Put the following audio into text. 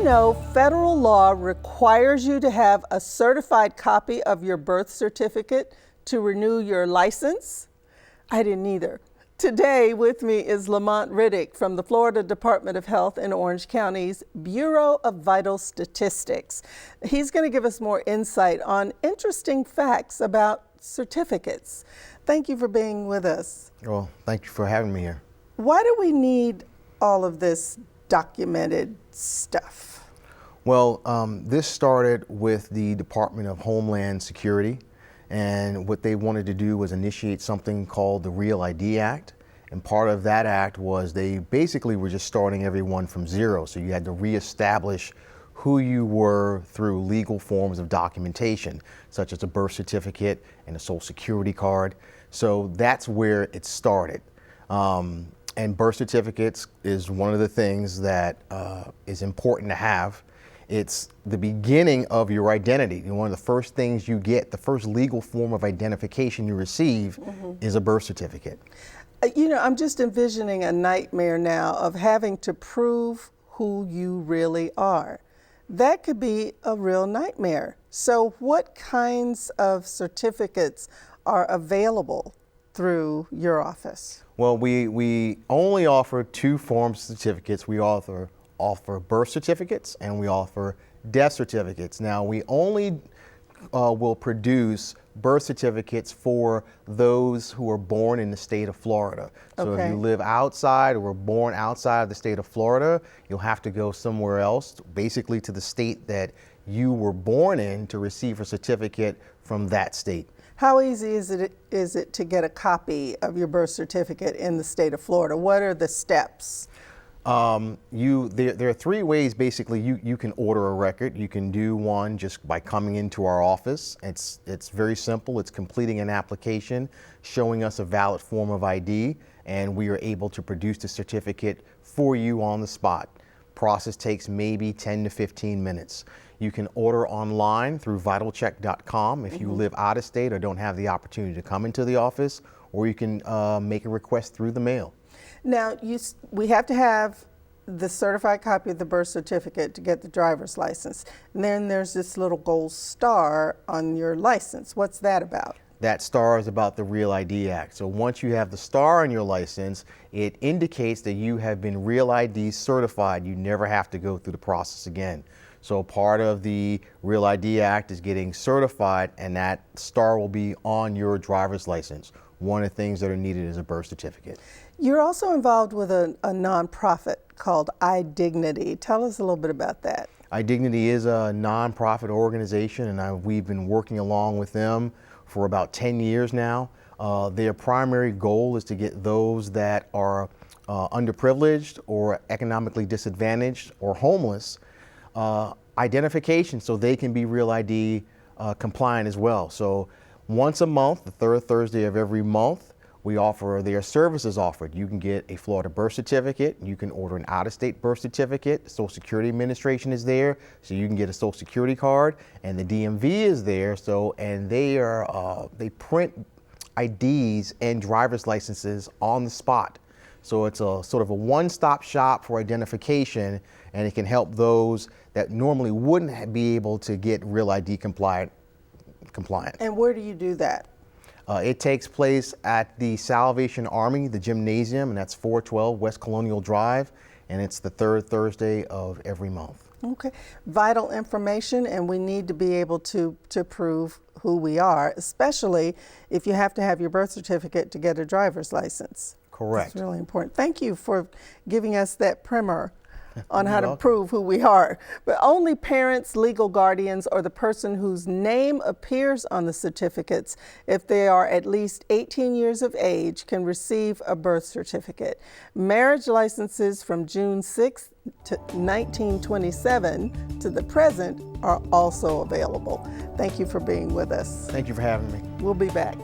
know federal law requires you to have a certified copy of your birth certificate to renew your license? I didn't either. Today with me is Lamont Riddick from the Florida Department of Health in Orange County's Bureau of Vital Statistics. He's going to give us more insight on interesting facts about certificates. Thank you for being with us. Well, thank you for having me here. Why do we need all of this documented stuff? Well, this started with the Department of Homeland Security, and what they wanted to do was initiate something called the Real ID Act. And part of that act was they basically were just starting everyone from zero. So you had to reestablish who you were through legal forms of documentation, such as a birth certificate and a social security card. So that's where it started. And birth certificates is one of the things that is important to have. It's the beginning of your identity. And one of the first things you get, the first legal form of identification you receive is a birth certificate. You know, I'm just envisioning a nightmare now of having to prove who you really are. That could be a real nightmare. So what kinds of certificates are available through your office? Well, we only offer two forms of certificates. We offer birth certificates and we offer death certificates. Now, we only will produce birth certificates for those who are born in the state of Florida. So if you live outside or were born outside of the state of Florida, you'll have to go somewhere else, basically to the state that you were born in, to receive a certificate from that state. How easy is it to get a copy of your birth certificate in the state of Florida? What are the steps? There are three ways basically you can order a record. You can do one just by coming into our office. It's very simple. It's completing an application, showing us a valid form of ID, and we are able to produce the certificate for you on the spot. Process takes maybe 10 to 15 minutes. You can order online through vitalcheck.com if you live out of state or don't have the opportunity to come into the office, or you can make a request through the mail. Now, we have to have the certified copy of the birth certificate to get the driver's license. And then there's this little gold star on your license. What's that about? That star is about the Real ID Act. So once you have the star on your license, it indicates that you have been Real ID certified. You never have to go through the process again. So part of the Real ID Act is getting certified, and that star will be on your driver's license. One of the things that are needed is a birth certificate. You're also involved with a nonprofit called iDignity. Tell us a little bit about that. iDignity is a nonprofit organization, and we've been working along with them for about 10 years now. Their primary goal is to get those that are underprivileged or economically disadvantaged or homeless identification so they can be Real ID compliant as well. So once a month, the third Thursday of every month, we offer their services offered. You can get a Florida birth certificate. You can order an out-of-state birth certificate. Social Security Administration is there, so you can get a Social Security card, and the DMV is there. So, and they print IDs and driver's licenses on the spot. So it's a sort of a one-stop shop for identification, and it can help those that normally wouldn't be able to get Real ID compliant. And where do you do that? It takes place at the Salvation Army, the gymnasium, and that's 412 West Colonial Drive, and it's the third Thursday of every month. Okay. Vital information, and we need to be able to prove who we are, especially if you have to have your birth certificate to get a driver's license. Correct. It's really important. Thank you for giving us that primer on how to prove who we are. But only parents, legal guardians, or the person whose name appears on the certificates, if they are at least 18 years of age, can receive a birth certificate. Marriage licenses from June 6th to 1927 to the present are also available. Thank you for being with us. Thank you for having me. We'll be back.